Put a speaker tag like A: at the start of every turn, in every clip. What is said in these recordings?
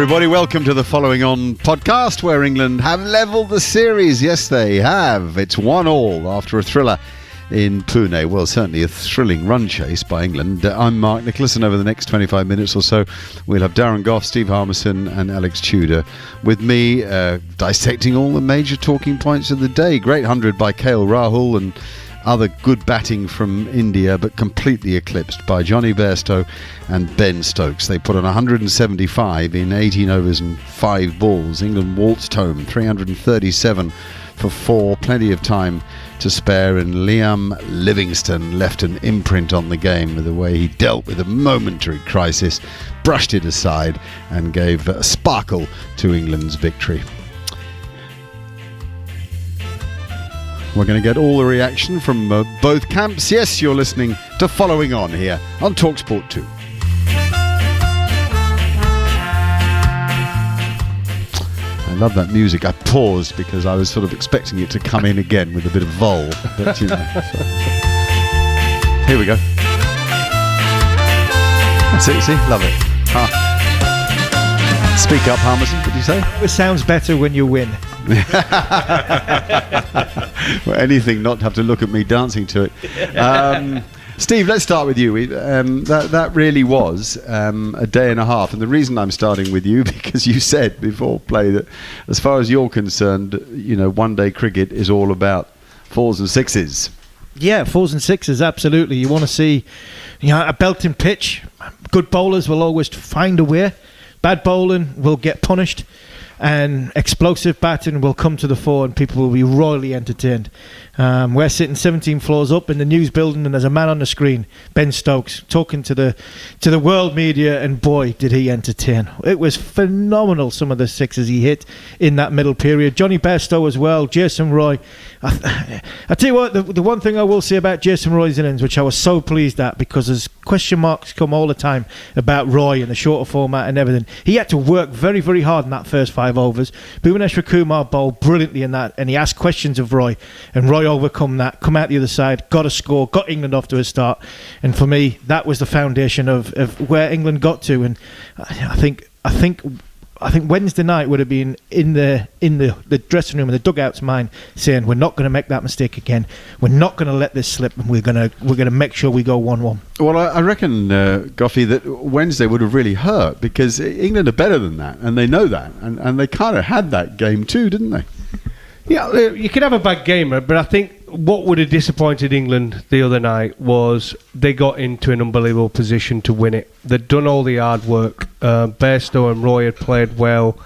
A: everybody. Welcome to the Following On podcast, where England have levelled the series. Yes, they have. It's 1-1 after a thriller in Pune. Well, certainly a thrilling run chase by England. I'm Mark Nicholas, and over the next 25 minutes or so, we'll have Darren Gough, Steve Harmison and Alex Tudor with me, dissecting all the major talking points of the day. Great 100 by KL Rahul and other good batting from India, but completely eclipsed by Johnny Bairstow and Ben Stokes. They put on 175 in 18 overs and 5 balls. England waltzed home 337 for 4, plenty of time to spare, and Liam Livingstone left an imprint on the game with the way he dealt with a momentary crisis, brushed it aside and gave a sparkle to England's victory. We're going to get all the reaction from both camps. Yes, you're listening to Following On here on TalkSport 2. I love that music. I paused because I was sort of expecting it to come in again with a bit of vol. But, you know, so. Here we go. That's it, see? Love it. Speak up, Harmison, did you say?
B: It sounds better when you win.
A: Well, anything not to have to look at me dancing to it. Steve, let's start with you. That really was a day and a half, and the reason I'm starting with you, because you said before play that as far as you're concerned, you know, one-day cricket is all about 4s and 6s.
B: Yeah, 4s and 6s, absolutely. You want to see, you know, a belting pitch. Good bowlers will always find a way. Bad bowling will get punished, and explosive batting will come to the fore, and people will be royally entertained. We're sitting 17 floors up in the news building, and there's a man on the screen, Ben Stokes, talking to the world media, and boy, did he entertain. It was phenomenal, some of the sixes he hit in that middle period. Johnny Bairstow as well, Jason Roy. I tell you what, the one thing I will say about Jason Roy's innings, which I was so pleased at, because there's question marks come all the time about Roy and the shorter format and everything. He had to work very, very hard in that first 5 overs. Bhuvaneshwar Kumar bowled brilliantly in that, and he asked questions of Roy, and Roy overcome that, come out the other side, got a score, got England off to a start, and for me that was the foundation of where England got to. And I think Wednesday night would have been in the dressing room and the dugout's mind, saying we're not going to make that mistake again, we're not going to let this slip, and we're going to make sure we go 1-1.
A: Well, I reckon, Goughy, that Wednesday would have really hurt, because England are better than that, and they know that, and they kind of had that game too, didn't they?
C: Yeah, you could have a bad game, but I think what would have disappointed England the other night was they got into an unbelievable position to win it. They'd done all the hard work. Bairstow and Roy had played well.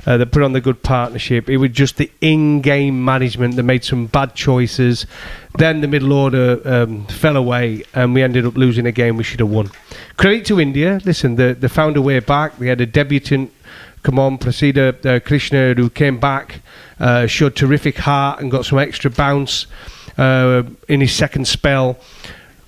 C: They put on the good partnership. It was just the in-game management that made some bad choices. Then the middle order fell away, and we ended up losing a game we should have won. Credit to India. Listen, they found a way back. They had a debutant, Prasidha Krishna, who came back, showed terrific heart and got some extra bounce in his second spell.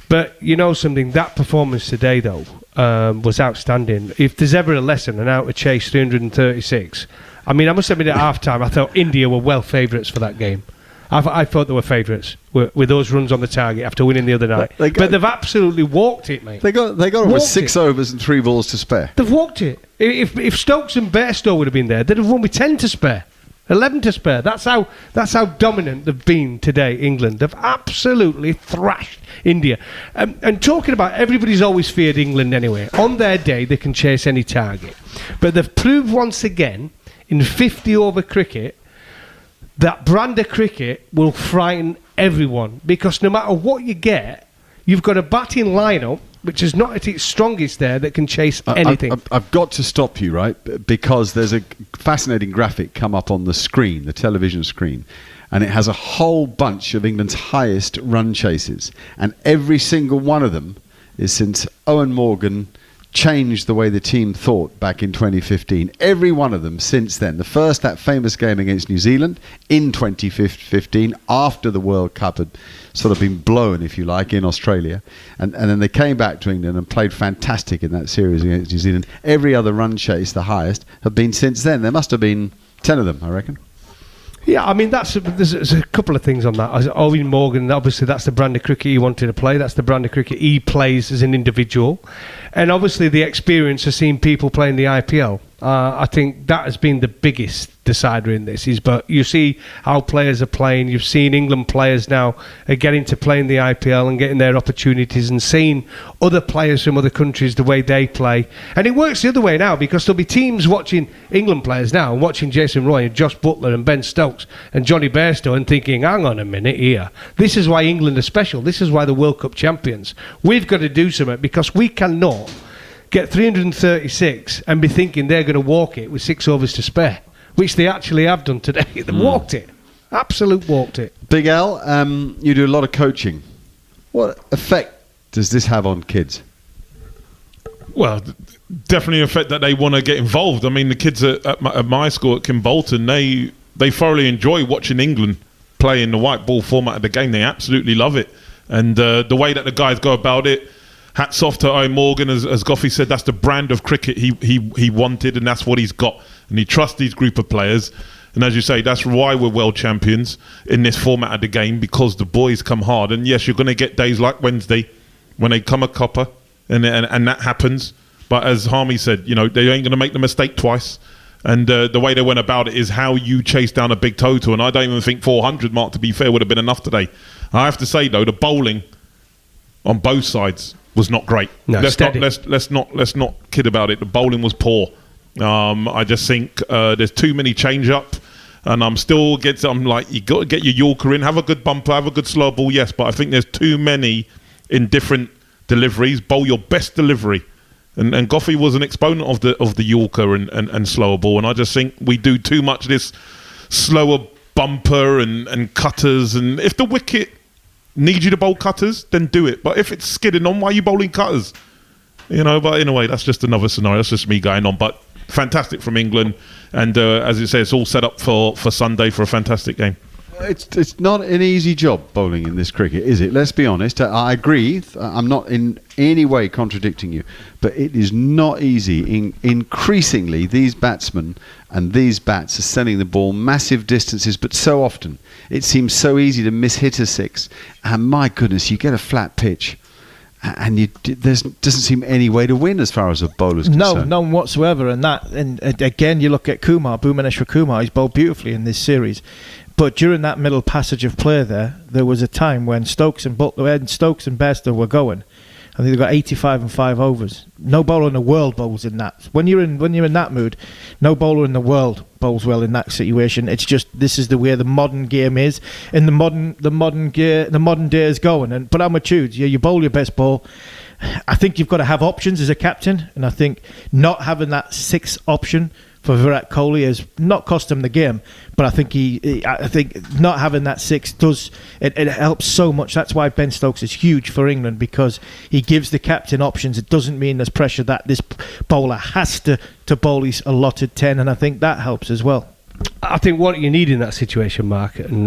C: But you know something, that performance today, though, was outstanding. If there's ever a lesson on how to chase 336, I mean, I must admit at half-time, I thought India were well favourites for that game. I thought they were favourites with those runs on the target after winning the other night. But they've absolutely walked it, mate.
A: They got it with 6 overs and 3 balls to spare.
C: They've walked it. If Stokes and Bairstow would have been there, they'd have won with 10 to spare, 11 to spare. That's how dominant they've been today, England. They've absolutely thrashed India. And talking about, everybody's always feared England anyway. On their day, they can chase any target. But they've proved once again, in 50-over cricket, that brand of cricket will frighten everyone, because no matter what you get, you've got a batting lineup which is not at its strongest there, that can chase anything.
A: I've got to stop you, right? Because there's a fascinating graphic come up on the screen, the television screen, and it has a whole bunch of England's highest run chases, and every single one of them is since Owen Morgan changed the way the team thought back in 2015. Every one of them since then. The first, that famous game against New Zealand in 2015, after the World Cup had sort of been blown, if you like, in Australia. And then they came back to England and played fantastic in that series against New Zealand. Every other run chase, the highest, have been since then. There must have been 10 of them, I reckon.
C: Yeah, I mean, there's a couple of things on that. Owen Morgan, obviously, that's the brand of cricket he wanted to play. That's the brand of cricket he plays as an individual. And obviously, the experience of seeing people playing the IPL. I think that has been the biggest decider in this. But you see how players are playing. You've seen England players now are getting to play in the IPL and getting their opportunities, and seeing other players from other countries the way they play. And it works the other way now, because there'll be teams watching England players now, watching Jason Roy and Josh Butler and Ben Stokes and Johnny Bairstow, and thinking, hang on a minute here. This is why England are special. This is why they're World Cup champions. We've got to do something, because we cannot get 336 and be thinking they're going to walk it with 6 overs to spare, which they actually have done today. They walked it. Absolute walked it.
A: Big L, you do a lot of coaching. What effect does this have on kids?
D: Well, definitely an effect that they want to get involved. I mean, the kids at my school at Kimbolton, they thoroughly enjoy watching England play in the white ball format of the game. They absolutely love it. And the way that the guys go about it, hats off to Owen Morgan, as Goffey said, that's the brand of cricket he wanted, and that's what he's got. And he trusts these group of players. And as you say, that's why we're world champions in this format of the game, because the boys come hard. And yes, you're going to get days like Wednesday when they come a copper, and that happens. But as Harmy said, they ain't going to make the mistake twice. And the way they went about it is how you chase down a big total. And I don't even think 400 mark, to be fair, would have been enough today. I have to say, though, the bowling on both sides was not great.
C: No,
D: let's not kid about it. The bowling was poor. I just think there's too many change up, and I'm like, you got to get your Yorker in, have a good bumper, have a good slow ball, yes, but I think there's too many in different deliveries. Bowl your best delivery, and Goffey was an exponent of the Yorker and slower ball, and I just think we do too much of this slower bumper and cutters, and if the wicket need you to bowl cutters, then do it. But if it's skidding on, why are you bowling cutters? But in a way, that's just another scenario. That's just me going on. But fantastic from England. And as you say, it's all set up for Sunday for a fantastic game.
A: It's not an easy job bowling in this cricket, is it? Let's be honest. I agree. I'm not in any way contradicting you, but it is not easy. Increasingly, these batsmen and these bats are sending the ball massive distances, but so often it seems so easy to miss-hit a 6. And my goodness, you get a flat pitch, and there doesn't seem any way to win as far as a bowler's concerned.
B: No, none whatsoever. And again, you look at Bhuvaneshwar Kumar, he's bowled beautifully in this series. But during that middle passage of play there was a time when Stokes and Bairstow were going. I think they got 85 and 5 overs. No bowler in the world bowls in that. When you're in that mood, no bowler in the world bowls well in that situation. It's just, this is the way the modern game is, and the modern day is going. But I'm with Jude. You bowl your best ball. I think you've got to have options as a captain, and I think not having that 6 option for Virat Kohli has not cost him the game, but I think I think not having that 6 does it helps so much. That's why Ben Stokes is huge for England, because he gives the captain options. It doesn't mean there's pressure that this bowler has to bowl his allotted 10, and I think that helps as well.
C: I think what you need in that situation, Mark, and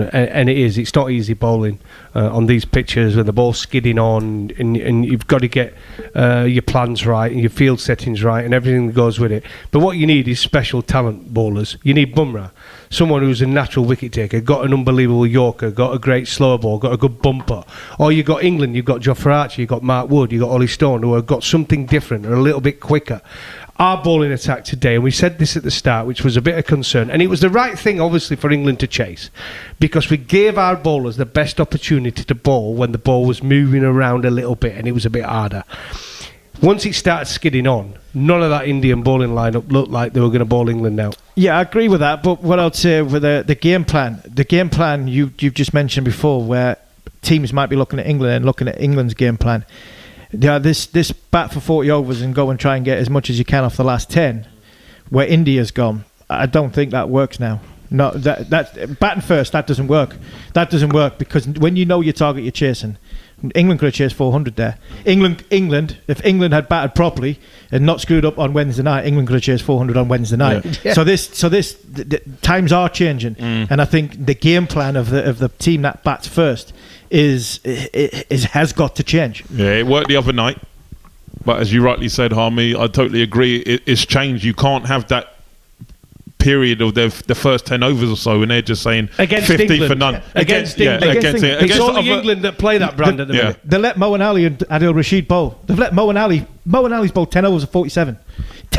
C: it's not easy bowling on these pitches when the ball's skidding on, and you've got to get your plans right and your field settings right and everything that goes with it. But what you need is special talent bowlers. You need Bumrah, someone who's a natural wicket taker, got an unbelievable Yorker, got a great slow ball, got a good bumper. Or you've got England, you've got Jofra Archer, you've got Mark Wood, you've got Ollie Stone, who have got something different or a little bit quicker. Our bowling attack today, and we said this at the start, which was a bit of concern, and it was the right thing obviously for England to chase, because we gave our bowlers the best opportunity to bowl when the ball was moving around a little bit and it was a bit harder. Once it started skidding on, none of that Indian bowling lineup looked like they were going to bowl England now.
B: Yeah, I agree with that, but what I'd say with the game plan you've just mentioned before, where teams might be looking at England and looking at England's game plan. Yeah, this bat for 40 overs and go and try and get as much as you can off the last 10, where India's gone. I don't think that works now. No, that batting first, that doesn't work. That doesn't work, because when you know your target you're chasing, England could have chased 400 there. England, if England had batted properly and not screwed up on Wednesday night, England could have chased 400 on Wednesday night. Yeah. So the times are changing, and I think the game plan of the team that bats first has got to change.
D: Yeah, it worked the other night, but as you rightly said, Harmy, I totally agree. It's changed. You can't have that period of the first 10 overs or so, and they're just saying
C: against
D: 50
C: England.
D: for none.
C: Against England. It's only England that play that brand at the minute.
B: They let Moeen Ali and Adil Rashid bowl. They've let Moeen Ali's bowled 10 overs of 47.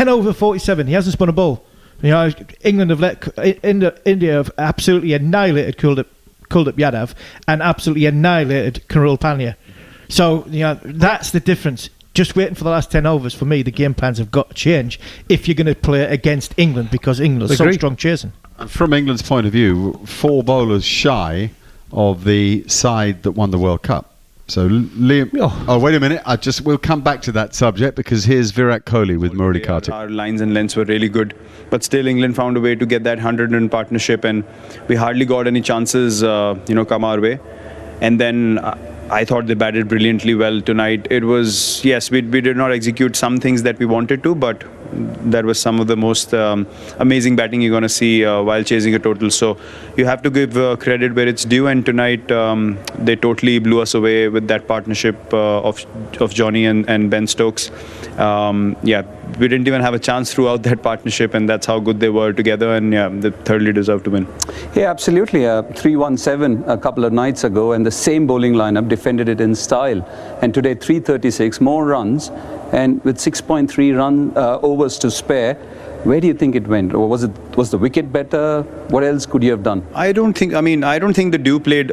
B: 10 over 47. He hasn't spun a ball. England have India have absolutely annihilated Kuldeep Yadav and absolutely annihilated Karul Pandya. So that's the difference. Just waiting for the last 10 overs, for me, the game plans have got to change if you're going to play against England, because England's so strong chasing.
A: From England's point of view, 4 bowlers shy of the side that won the World Cup. So Liam, wait a minute. We'll come back to that subject, because here's Virat Kohli with Murali Kartik.
E: Our lines and lengths were really good, but still England found a way to get that 100-run partnership, and we hardly got any chances, come our way. And then I thought they batted brilliantly well tonight. It was, yes, we did not execute some things that we wanted to, but that was some of the most amazing batting you're going to see while chasing a total. So you have to give credit where it's due, and tonight they totally blew us away with that partnership of Johnny and Ben Stokes. We didn't even have a chance throughout that partnership, and that's how good they were together, and they thoroughly deserved to win.
F: Yeah, absolutely. 317 a couple of nights ago, and the same bowling lineup defended it in style. And today 336, more runs, and with 6.3 overs to spare. Where do you think it went? Or was the wicket better? What else could you have done?
E: I don't think the dew played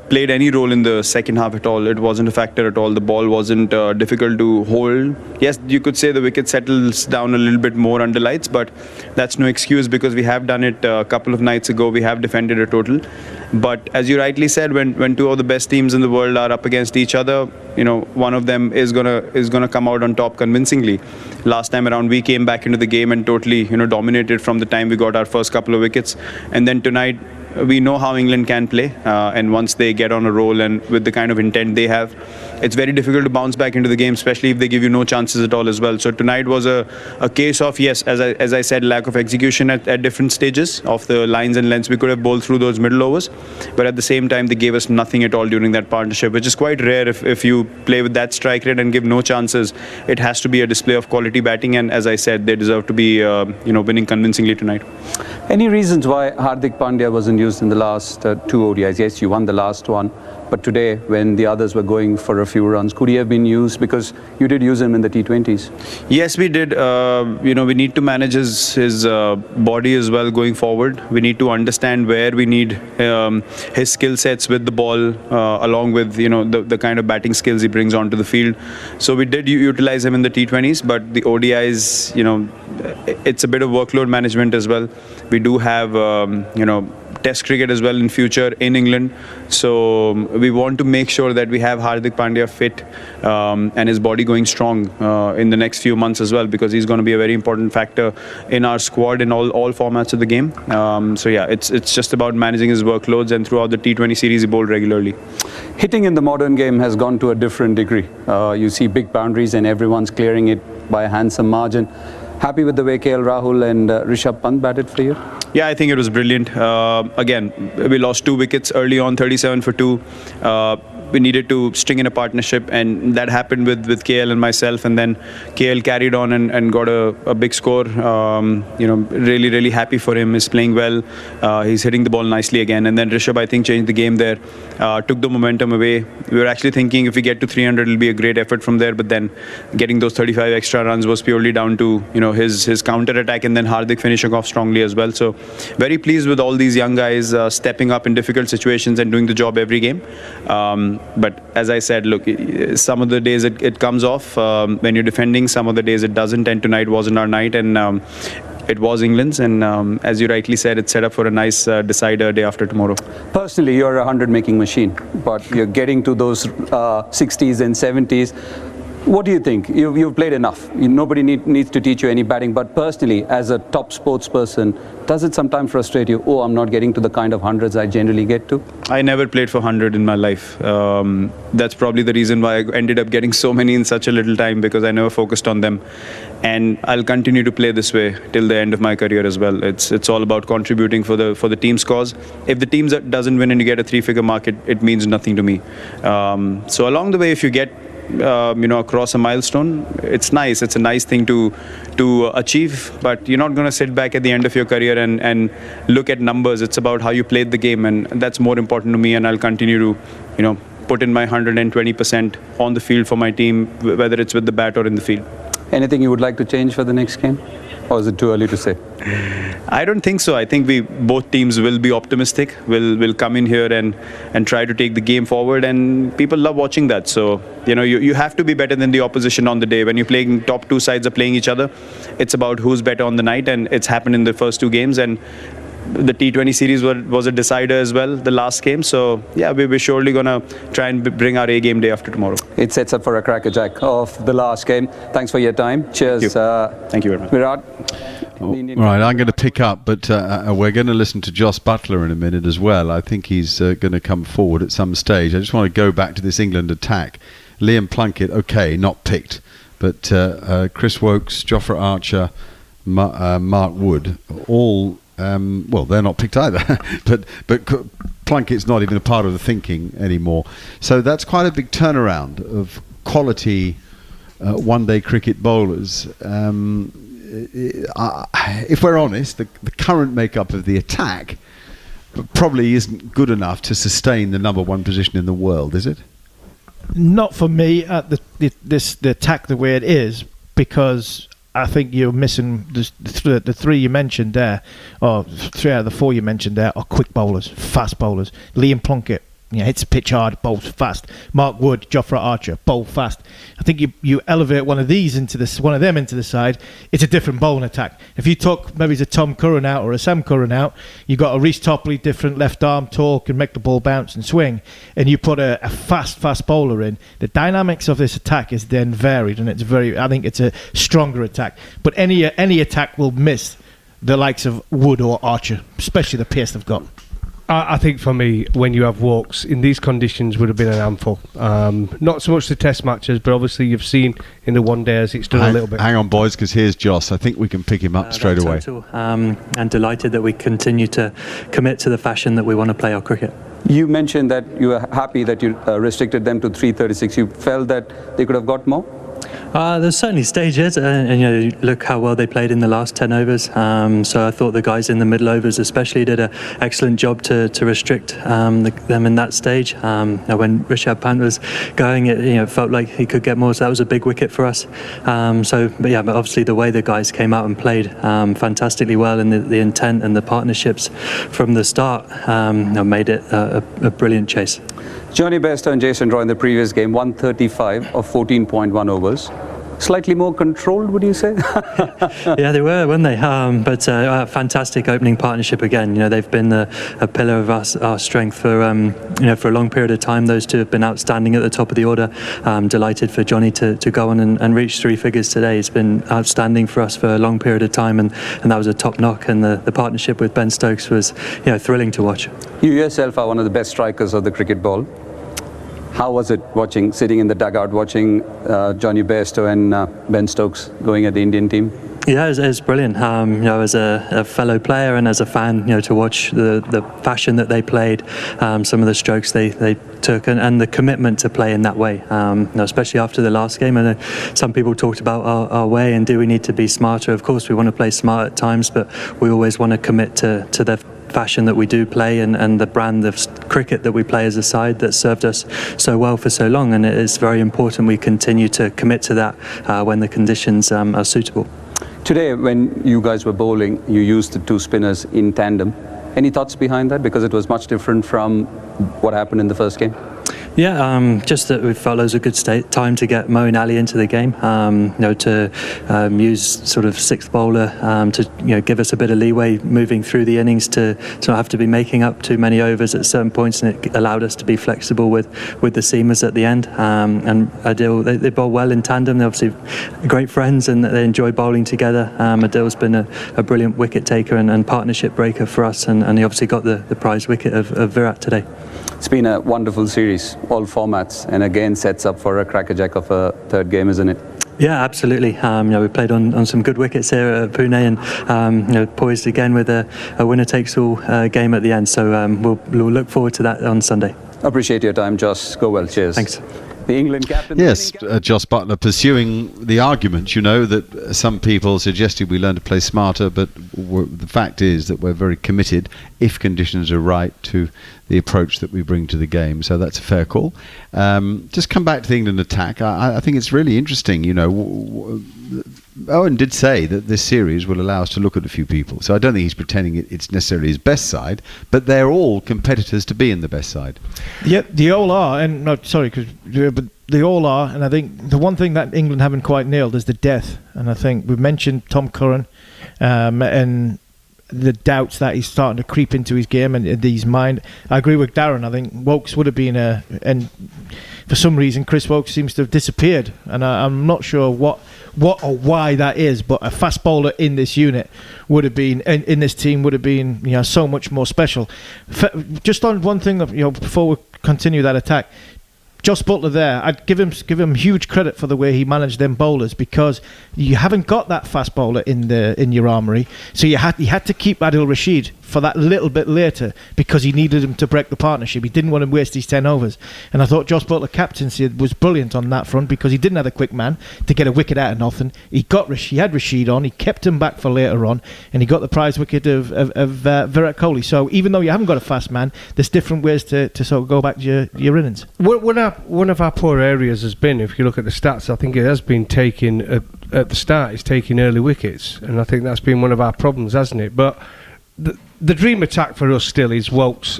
E: played any role in the second half at all. It wasn't a factor at all. The ball wasn't difficult to hold. Yes, you could say the wicket settles down a little bit more under lights, but that's no excuse, because we have done it a couple of nights ago. We have defended a total. But as you rightly said, when 2 of the best teams in the world are up against each other, one of them is gonna come out on top convincingly. Last time around, we came back into the game and totally dominated from the time we got our first couple of wickets. And then tonight, we know how England can play, and once they get on a roll and with the kind of intent they have, it's very difficult to bounce back into the game, especially if they give you no chances at all as well. So tonight was a case of, yes, as I said, lack of execution at different stages of the lines and lengths. We could have bowled through those middle overs, but at the same time they gave us nothing at all during that partnership, which is quite rare. If you play with that strike rate and give no chances, it has to be a display of quality batting, and as I said, they deserve to be winning convincingly tonight.
F: Any reasons why Hardik Pandya wasn't used in the last 2 ODIs? Yes, you won the last one, but today, when the others were going for a few runs, could he have been used? Because you did use him in the T20s.
E: Yes, we did. We need to manage his body as well going forward. We need to understand where we need his skill sets with the ball, along with the kind of batting skills he brings onto the field. So we did utilize him in the T20s, but the ODIs, it's a bit of workload management as well. We do have Test cricket as well in future in England, so we want to make sure that we have Hardik Pandya fit and his body going strong in the next few months as well, because he's going to be a very important factor in our squad in all formats of the game. It's just about managing his workloads, and throughout the T20 series he bowled regularly.
F: Hitting in the modern game has gone to a different degree. You see big boundaries and everyone's clearing it by a handsome margin. Happy with the way KL Rahul and Rishabh Pant batted for you?
E: Yeah, I think it was brilliant. Again, we lost 2 wickets early on, 37 for 2. We needed to string in a partnership, and that happened with KL and myself, and then KL carried on and got a big score. Really, really happy for him. He's playing well. He's hitting the ball nicely again, and then Rishabh, I think, changed the game there, took the momentum away. We were actually thinking if we get to 300, it'll be a great effort from there, but then getting those 35 extra runs was purely down to his counter attack, and then Hardik finishing off strongly as well. So very pleased with all these young guys stepping up in difficult situations and doing the job every game. But as I said, look, some of the days it comes off when you're defending, some of the days it doesn't, and tonight wasn't our night, and it was England's, and as you rightly said, it's set up for a nice decider day after tomorrow.
F: Personally, you're a 100-making machine, but you're getting to those 60s and 70s. What do you think? You've played enough. Nobody needs to teach you any batting. But personally, as a top sports person, does it sometimes frustrate you? Oh, I'm not getting to the kind of hundreds I generally get to.
E: I never played for 100 in my life. That's probably the reason why I ended up getting so many in such a little time, because I never focused on them. And I'll continue to play this way till the end of my career as well. It's all about contributing for the team's cause. If the team doesn't win and you get a 3-figure mark, it means nothing to me. So along the way, if you get across a milestone, it's nice. It's a nice thing to achieve, but you're not going to sit back at the end of your career and look at numbers. It's about how you played the game, and that's more important to me, and I'll continue to put in my 120% on the field for my team, whether it's with the bat or in the field.
F: Anything you would like to change for the next game? Or is it too early to say?
E: I don't think so. I think both teams will be optimistic. Will come in here and try to take the game forward, and people love watching that. So you have to be better than the opposition on the day. When you're playing, top two sides are playing each other, it's about who's better on the night, and it's happened in the first two games. And the T20 series was a decider as well, the last game. So yeah, we're surely gonna try and bring our A game day after tomorrow.
F: It sets up for a crackerjack of the last game. Thanks for your time. Cheers.
E: Thank you very much.
F: Virat.
A: Right, I'm going to pick up, but we're going to listen to Joss Butler in a minute as well. I think he's going to come forward at some stage. I just want to go back to this England attack. Liam Plunkett, okay, not picked, but Chris Wokes, Jofra Archer, Mark Wood, all well, they're not picked either. but Plunkett's not even a part of the thinking anymore. So that's quite a big turnaround of quality one-day cricket bowlers. If we're honest, the current makeup of the attack probably isn't good enough to sustain the number one position in the world, is it?
B: Not for me at the attack the way it is, because I think you're missing the three you mentioned there, or 3 out of the 4 you mentioned there are quick bowlers, fast bowlers. Liam Plunkett, hits the pitch hard, bowls fast. Mark Wood, Jofra Archer, bowl fast. I think you elevate one of them into the side, it's a different bowling attack. If you took maybe a Tom Curran out or a Sam Curran out, you got a Reece Topley, different left arm torque and make the ball bounce and swing, and you put a fast bowler in. The dynamics of this attack is then varied, and I think it's a stronger attack. But any attack will miss the likes of Wood or Archer, especially the pace they've got.
C: I think for me, when you have Wokes in these conditions, would have been an handful. Not so much the test matches, but obviously you've seen in the one days it's done a little bit.
A: Hang on, boys, because here's Joss. I think we can pick him up straight away.
G: And delighted that we continue to commit to the fashion that we want to play our cricket.
F: You mentioned that you were happy that you restricted them to 336. You felt that they could have got more?
G: There's certainly stages, and look how well they played in the last 10 overs. So I thought the guys in the middle overs especially did an excellent job to restrict them in that stage. When Rishabh Pant was going, it felt like he could get more, so that was a big wicket for us. But obviously the way the guys came out and played fantastically well, and the intent and the partnerships from the start made it a brilliant chase.
F: Johnny Bairstow and Jason Roy in the previous game, 135 of 14.1 overs. Slightly more controlled, would you say?
G: Yeah, they were, weren't they? But a fantastic opening partnership again. They've been a pillar of our strength for a long period of time. Those two have been outstanding at the top of the order. Delighted for Johnny to go on and reach 3 figures today. It's been outstanding for us for a long period of time, and that was a top knock. And the partnership with Ben Stokes was thrilling to watch.
F: You yourself are one of the best strikers of the cricket ball. How was it sitting in the dugout, watching Johnny Bairstow and Ben Stokes going at the Indian team?
G: Yeah, it was brilliant. As a fellow player and as a fan, to watch the fashion that they played, some of the strokes they took, and the commitment to play in that way. Especially after the last game, and some people talked about our way and do we need to be smarter? Of course, we want to play smart at times, but we always want to commit to the fashion that we do play and the brand of cricket that we play as a side that served us so well for so long, and it is very important we continue to commit to that when the conditions are suitable.
F: Today, when you guys were bowling, you used the 2 spinners in tandem. Any thoughts behind that? Because it was much different from what happened in the first game.
G: Yeah, just that we felt it was a good time to get Moeen Ali into the game. To use sort of 6th bowler to give us a bit of leeway moving through the innings to not have to be making up too many overs at certain points, and it allowed us to be flexible with the seamers at the end. And Adil, they bowl well in tandem. They're obviously great friends and they enjoy bowling together. Adil's been a brilliant wicket taker and partnership breaker for us, and he obviously got the prize wicket of Virat today.
F: It's been a wonderful series, all formats, and again sets up for a crackerjack of a third game, isn't it?
G: Yeah, absolutely. We played on some good wickets here at Pune, and poised again with a winner-takes-all game at the end. So we'll look forward to that on Sunday.
F: Appreciate your time, Josh. Go well. Cheers.
G: Thanks.
F: the England captain.
A: Yes, Jos Buttler pursuing the argument, that some people suggested we learn to play smarter, but the fact is that we're very committed, if conditions are right, to the approach that we bring to the game. So that's a fair call. Just come back to the England attack. I think it's really interesting. Owen did say that this series will allow us to look at a few people. So I don't think he's pretending it's necessarily his best side, but they're all competitors to be in the best side.
B: Yeah, they all are. And but they all are. And I think the one thing that England haven't quite nailed is the depth. And I think we've mentioned Tom Curran and the doubts that he's starting to creep into his game and his mind. I agree with Darren. I think Wokes would have been and for some reason Chris Wokes seems to have disappeared, and I'm not sure what or why that is, but a fast bowler in this unit would have been in this team would have been so much more special. Just on one thing, before we continue that attack, Jos Buttler there, I'd give him huge credit for the way he managed them bowlers, because you haven't got that fast bowler in your armoury, so he had to keep Adil Rashid for that little bit later because he needed him to break the partnership. He didn't want to waste his 10 overs, and I thought Jos Buttler captaincy was brilliant on that front because he didn't have a quick man to get a wicket out of nothing. He had Rashid on, he kept him back for later on, and he got the prize wicket of Virat Kohli. So even though you haven't got a fast man, there's different ways to sort of go back to your innings.
C: One of our poor areas has been, if you look at the stats, I think it has been taking at the start, it's taking early wickets, and I think that's been one of our problems, hasn't it? But the dream attack for us still is Wokes,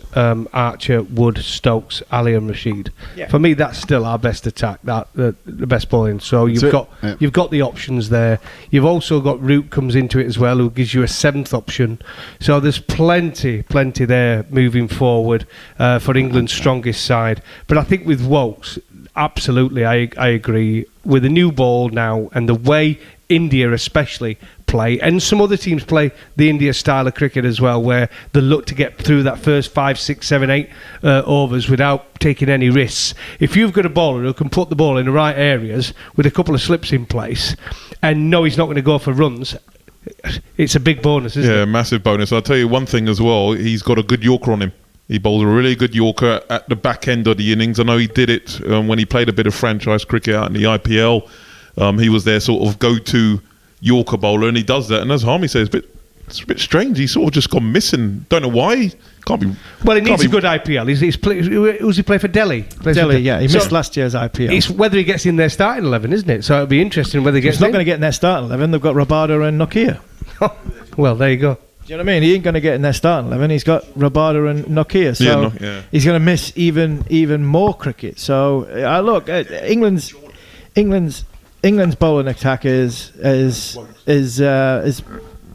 C: Archer, Wood, Stokes, Ali and Rashid. Yeah. For me, that's still our best attack, the best bowling. So you've got the options there. You've also got Root comes into it as well, who gives you a seventh option. So there's plenty there moving forward for England's strongest side. But I think with Wokes, absolutely, I agree. With the new ball now and the way India especially play, and some other teams play the India style of cricket as well, where they look to get through that first 5, 6, 7, 8 overs without taking any risks. If you've got a bowler who can put the ball in the right areas with a couple of slips in place and know he's not going to go for runs, it's a big bonus, isn't it?
D: Yeah, massive bonus. I'll tell you one thing as well, he's got a good Yorker on him. He bowled a really good Yorker at the back end of the innings. I know he did it when he played a bit of franchise cricket out in the IPL. He was their sort of go-to Yorker bowler, and he does that. And as Harmy says, it's a bit strange. He's sort of just gone missing. Don't know why. Can't be.
C: Well, he needs a good IPL. Who's he play for Delhi?
B: Yeah. He missed last year's IPL.
C: It's whether he gets in their starting 11, isn't it? So it'll be interesting whether he gets.
B: He's not going to get in their starting 11. They've got Rabada and Nokia.
C: Well, there you go.
B: Do you know what I mean? He ain't going to get in their starting 11. He's got Rabada and Nokia, so he's going to miss even more cricket. So look, England's bowling attack is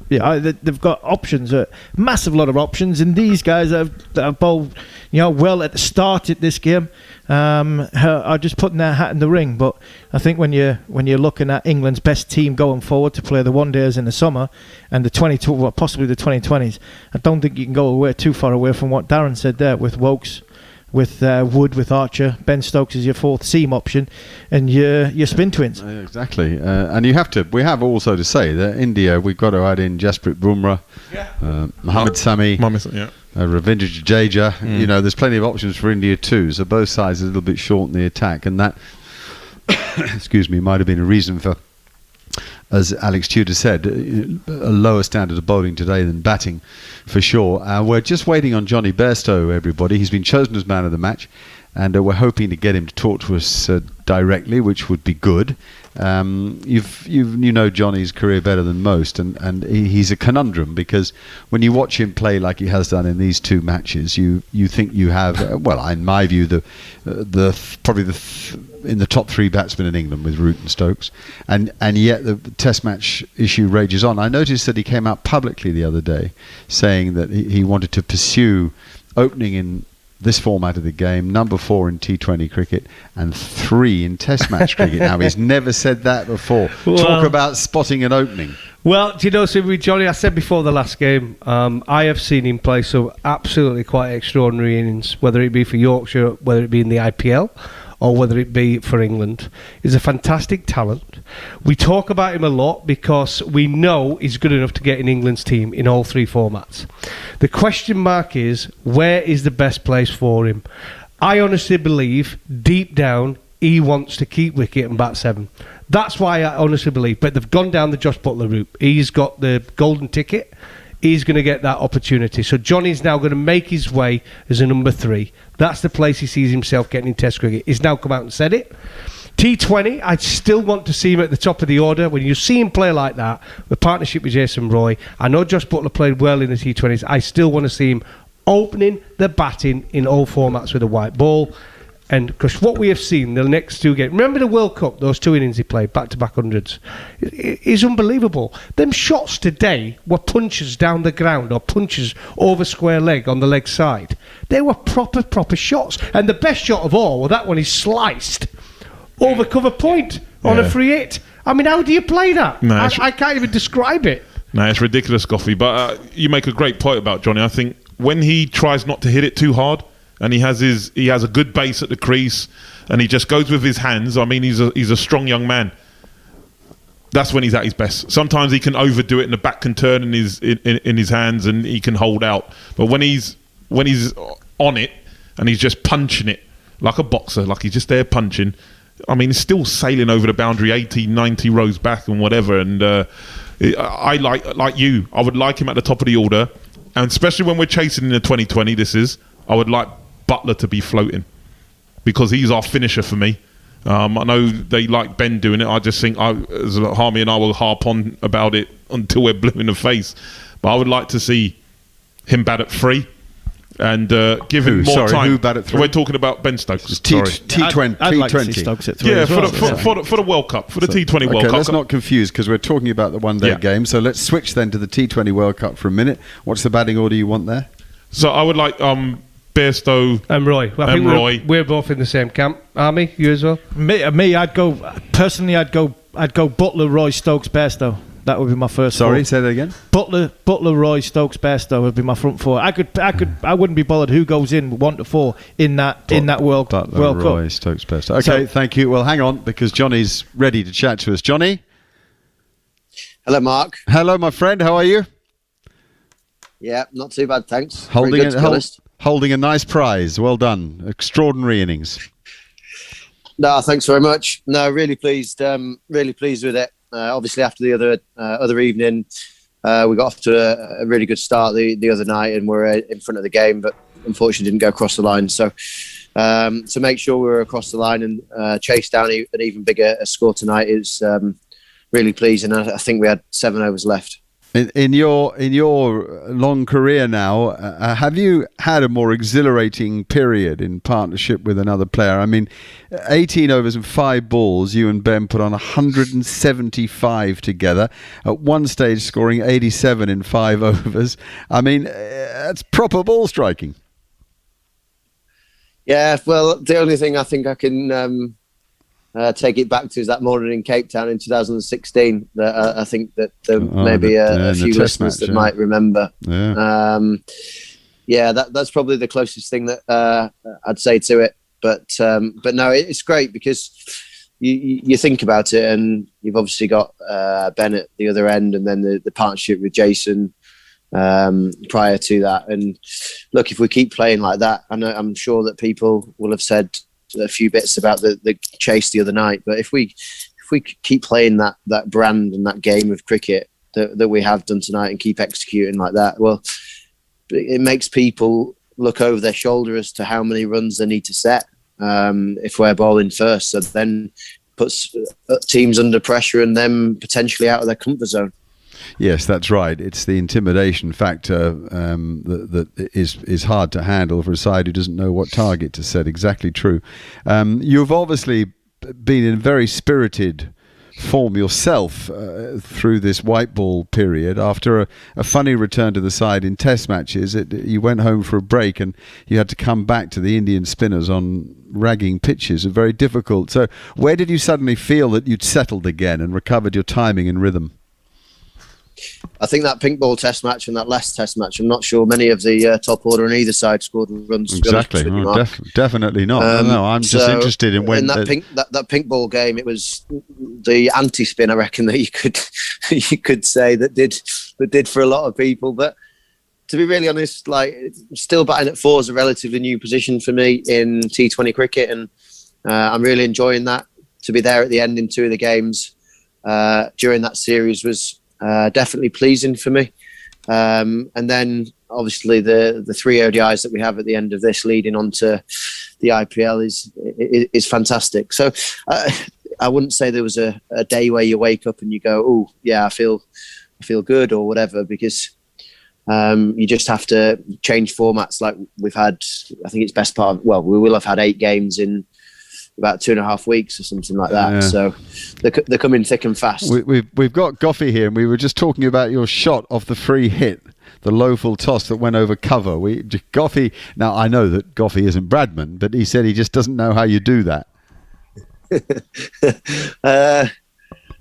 B: they've got options, a massive lot of options, and these guys that have bowled well at the start of this game are just putting their hat in the ring. But I think when you're looking at England's best team going forward to play the one days in the summer and possibly the 2020s, I don't think you can go too far away from what Darren said there with Wokes, with Wood, with Archer. Ben Stokes is your fourth seam option, and your spin twins.
A: Exactly, and we have also to say that India, we've got to add in Jasprit Bumrah, Mohammad Sami, Ravindra Jadeja. There's plenty of options for India too. So both sides are a little bit short in the attack, and that, excuse me, might have been a reason for, as Alex Tudor said, a lower standard of bowling today than batting, for sure. We're just waiting on Johnny Bairstow, everybody. He's been chosen as man of the match, and we're hoping to get him to talk to us directly, which would be good. You know Johnny's career better than most, and he's a conundrum, because when you watch him play like he has done in these two matches, you think you have, well, in my view, in the top three batsmen in England with Root and Stokes, and yet the Test match issue rages on. I noticed that he came out publicly the other day saying that he wanted to pursue opening in this format of the game, number 4 in T20 cricket and 3 in Test match cricket. Now, he's never said that before. Talk about spotting an opening.
C: Well, do you know, so with Johnny, I said before the last game, I have seen him play some absolutely quite extraordinary innings, whether it be for Yorkshire, whether it be in the IPL, or whether it be for England. He's a fantastic talent. We talk about him a lot because we know he's good enough to get in England's team in all 3 formats. The question mark is, where is the best place for him? I honestly believe, deep down, he wants to keep wicket and bat 7. That's why I honestly believe. But they've gone down the Josh Buttler route. He's got the golden ticket. He's going to get that opportunity. So Johnny's now going to make his way as a number 3. That's the place he sees himself getting in Test cricket. He's now come out and said it. T20, I still want to see him at the top of the order. When you see him play like that, the partnership with Jason Roy, I know Josh Buttler played well in the T20s. I still want to see him opening the batting in all formats with a white ball. And because what we have seen the next 2 games, remember the World Cup, those 2 innings he played, back-to-back hundreds, is unbelievable. Them shots today were punches down the ground or punches over square leg on the leg side. They were proper shots. And the best shot of all, well, that one is sliced over cover point on a free hit. I mean, how do you play that?
D: No,
C: I can't even describe it.
D: No, it's ridiculous, Goffey. But you make a great point about Johnny. I think when he tries not to hit it too hard, and he has a good base at the crease, and he just goes with his hands. I mean, he's a strong young man. That's when he's at his best. Sometimes he can overdo it, and the bat can turn in his hands, and he can hold out. But when he's on it, and he's just punching it like a boxer, like he's just there punching. I mean, he's still sailing over the boundary 80, 90 rows back and whatever. And I like you. I would like him at the top of the order, and especially when we're chasing in the 2020. I would like Buttler to be floating, because he's our finisher for me. I know they like Ben doing it. I just think Harmy and I will harp on about it until we're blue in the face. But I would like to see him bat at 3 and give him more time.
A: Who bat at 3?
D: We're talking about Ben Stokes.
A: T20.
B: I'd like to see Stokes at 3
D: Yeah,
B: as well.
D: for the World Cup, for the T20 World
A: Okay,
D: Cup.
A: let's not confuse, because we're talking about the one-day game. So let's switch then to the T20 World Cup for a minute. What's the batting order you want there?
D: So I would like Bairstow
C: and Roy. I think
D: Roy.
C: We're both in the same camp. Army, you as well?
B: Me, I'd go Buttler, Roy, Stokes, Bairstow. That would be my first.
A: Sorry, say that again.
B: Butler, Roy, Stokes, Bairstow would be my front 4. I wouldn't be bothered who goes in 1 to 4 in that World Cup.
A: Roy, Stokes, Bairstow. Okay, thank you. Well, hang on, because Johnny's ready to chat to us. Johnny.
H: Hello, Mark.
A: Hello, my friend. How are you?
H: Yeah, not too bad, thanks.
A: Holding a nice prize. Well done. Extraordinary innings.
H: No, thanks very much. No, really pleased. Really pleased with it. Obviously, after the other evening, we got off to a really good start the other night, and we're in front of the game, but unfortunately didn't go across the line. So to make sure we were across the line and chase down an even bigger score tonight is really pleasing. I think we had 7 overs left.
A: In your long career now, have you had a more exhilarating period in partnership with another player? I mean, 18 overs and 5 balls, you and Ben put on 175 together. At one stage, scoring 87 in 5 overs. I mean, that's proper ball striking.
H: Yeah, well, the only thing I think I can take it back to is that morning in Cape Town in 2016. That I think that there may be a few listeners that might remember. Yeah, that's probably the closest thing that I'd say to it. But no, it's great because you think about it, and you've obviously got Ben at the other end, and then the partnership with Jason prior to that. And look, if we keep playing like that, I'm sure that people will have said a few bits about the chase the other night, but if we keep playing that brand and that game of cricket that we have done tonight and keep executing like that, well, it makes people look over their shoulder as to how many runs they need to set if we're bowling first. So then puts teams under pressure and them potentially out of their comfort zone.
A: Yes, that's right. It's the intimidation factor that is hard to handle for a side who doesn't know what target to set. Exactly true. You've obviously been in very spirited form yourself through this white ball period. After a funny return to the side in test matches, you went home for a break and you had to come back to the Indian spinners on ragging pitches. Very difficult. So where did you suddenly feel that you'd settled again and recovered your timing and rhythm?
H: I think that pink ball test match and that last test match, I'm not sure many of the top order on either side scored runs.
A: Exactly. Definitely not. No, I'm just interested in when...
H: In that pink ball game, it was the anti-spin, I reckon, that you could say that did for a lot of people. But to be really honest, like, still batting at 4 is a relatively new position for me in T20 cricket, and I'm really enjoying that. To be there at the end in 2 of the games during that series was definitely pleasing for me. And then obviously the 3 ODIs that we have at the end of this leading on to the IPL is fantastic. So I wouldn't say there was a day where you wake up and you go, oh yeah, I feel good or whatever, because you just have to change formats. Like we've had, I think it's best part of, well, we will have had 8 games in about 2.5 weeks or something like that.
A: Yeah.
H: So they're coming thick and fast.
A: We've got Goffey here, and we were just talking about your shot off the free hit, the low full toss that went over cover. Goffey. Now I know that Goffey isn't Bradman, but he said he just doesn't know how you do that.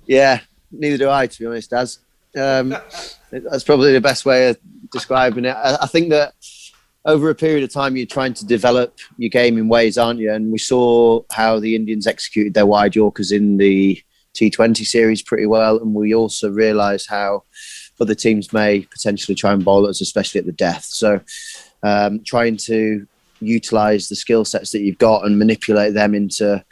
H: Yeah, neither do I, to be honest, Az. That's probably the best way of describing it. I think that over a period of time, you're trying to develop your game in ways, aren't you? And we saw how the Indians executed their wide Yorkers in the T20 series pretty well. And we also realised how other teams may potentially try and bowl us, especially at the death. So trying to utilise the skill sets that you've got and manipulate them into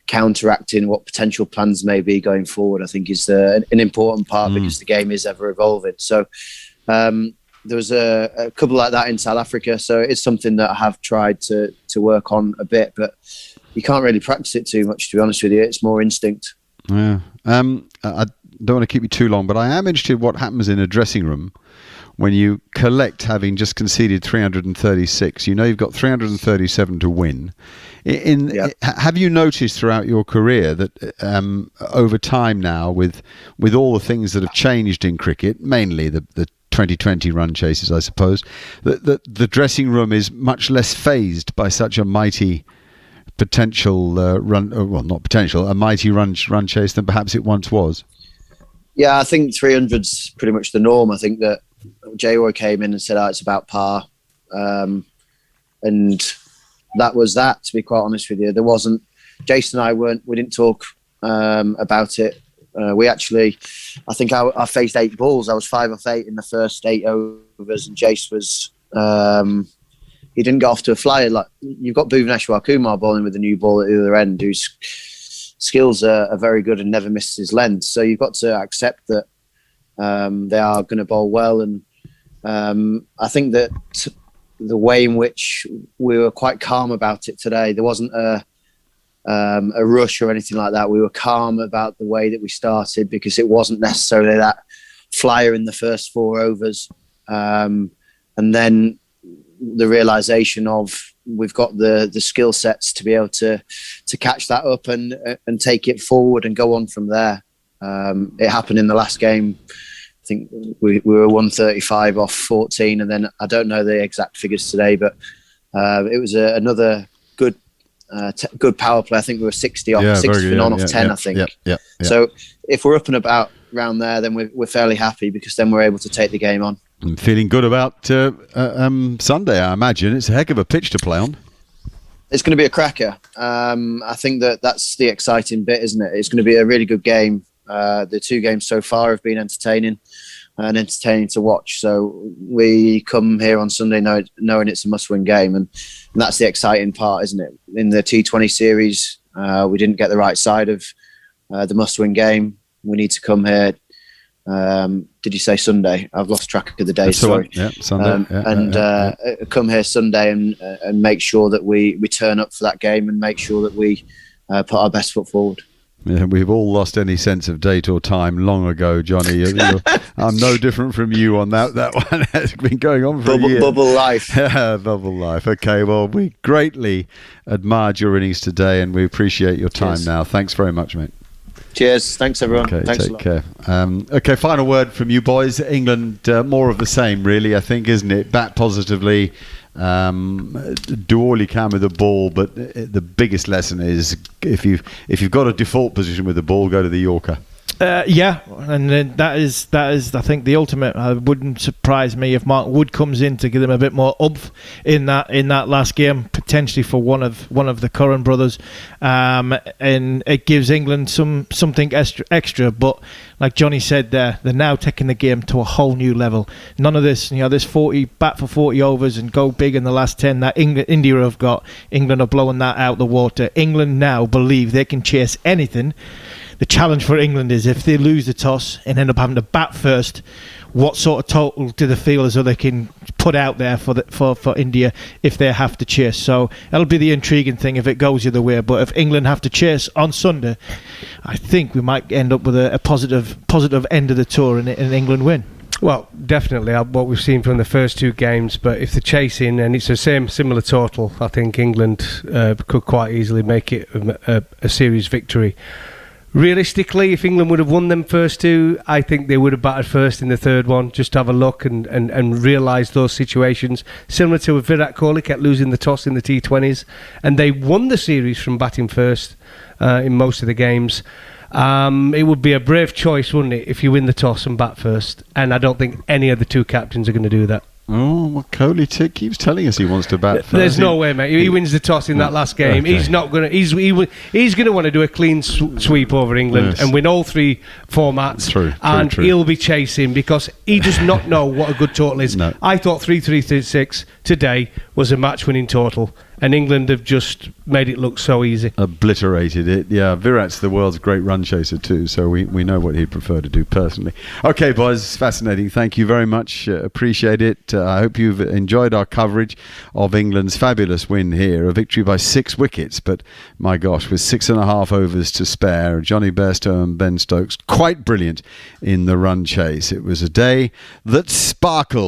H: counteracting what potential plans may be going forward, I think is an important part because the game is ever evolving. So there was a couple like that in South Africa. So it's something that I have tried to work on a bit, but you can't really practice it too much, to be honest with you. It's more instinct.
A: Yeah. I don't want to keep you too long, but I am interested what happens in a dressing room when you collect, having just conceded 336. You know you've got 337 to win. Have you noticed throughout your career that over time now, with all the things that have changed in cricket, mainly the 2020 run chases, I suppose, that the dressing room is much less phased by such a mighty potential a mighty run chase than perhaps it once was?
H: Yeah, I think 300's pretty much the norm. I think that J-Roy came in and said, it's about par. And that was that, to be quite honest with you. There wasn't, Jason and I we didn't talk about it. We actually, I think I faced 8 balls. I was 5 off 8 in the first 8 overs, and Jace was, he didn't get off to a flyer. Like, you've got Bhuvaneshwar Kumar bowling with a new ball at the other end, whose skills are very good and never misses length. So you've got to accept that they are going to bowl well. And I think that the way in which we were quite calm about it today, there wasn't a rush or anything like that. We were calm about the way that we started, because it wasn't necessarily that flyer in the first 4 overs. And then the realization of we've got the skill sets to be able to catch that up and take it forward and go on from there. It happened in the last game. I think we were 135 off 14, and then I don't know the exact figures today, but it was another good power play. I think we were 60 off, 60 on off 10, I think.
A: Yeah.
H: So if we're up and about around there, then we're fairly happy, because then we're able to take the game on.
A: I'm feeling good about Sunday, I imagine. It's a heck of a pitch to play on.
H: It's going to be a cracker. I think that's the exciting bit, isn't it? It's going to be a really good game. The 2 games so far have been entertaining to watch. So we come here on Sunday knowing it's a must-win game, and that's the exciting part, isn't it? In the T20 series, we didn't get the right side of the must-win game. We need to come here. Did you say Sunday? I've lost track of the day. Sorry.
A: Yeah, Sunday.
H: Come here Sunday and make sure that we turn up for that game, and make sure that we put our best foot forward.
A: Yeah, we've all lost any sense of date or time long ago, Johnny. I'm no different from you on that one. It's been going on for a year.
H: Bubble life.
A: Yeah, bubble life. Okay, well, we greatly admired your innings today, and we appreciate your time now. Thanks very much, mate.
H: Cheers. Thanks, everyone.
A: Okay,
H: Thanks
A: take care. Okay, final word from you boys. England, more of the same, really, I think, isn't it? Bat positively. Do all you can with the ball, but the biggest lesson is if you've got a default position with the ball, go to the Yorker.
B: Yeah, and that is I think the ultimate. It wouldn't surprise me if Mark Wood comes in to give them a bit more oomph in that last game, potentially for one of the Curran brothers, and it gives England something extra. But like Johnny said, they're now taking the game to a whole new level. None of this, this 40 bat for 40 overs and go big in the last 10 that India have got. England are blowing that out the water. England now believe they can chase anything. The challenge for England is if they lose the toss and end up having to bat first, what sort of total do they feel as though they can put out there for India if they have to chase? So that'll be the intriguing thing if it goes the other way. But if England have to chase on Sunday, I think we might end up with a positive end of the tour and an England win.
C: Well, definitely what we've seen from the first two games, but if they're chasing and it's the similar total, I think England could quite easily make it a series victory. Realistically, if England would have won them first two, I think they would have batted first in the third one, just to have a look and realise those situations. Similar to Virat Kohli kept losing the toss in the T20s, and they won the series from batting first in most of the games. It would be a brave choice, wouldn't it, if you win the toss and bat first? And I don't think any of the two captains are going to do that.
A: Oh, well, Kohli keeps telling us he wants to bat first.
C: There's no way, mate. He wins the toss in that last game.
A: Okay.
C: He's not going to. He's going to want to do a clean sweep over England and win all three formats.
A: True.
C: He'll be chasing because he does not know what a good total is.
A: No.
C: I thought 3-3-6 today was a match-winning total, and England have just made it look so easy.
A: Obliterated it. Yeah, Virat's the world's great run chaser too, so we know what he'd prefer to do personally. Okay, boys, fascinating. Thank you very much. Appreciate it. I hope you've enjoyed our coverage of England's fabulous win here. A victory by 6 wickets, but my gosh, with 6.5 overs to spare, Johnny Bairstow and Ben Stokes quite brilliant in the run chase. It was a day that sparkled.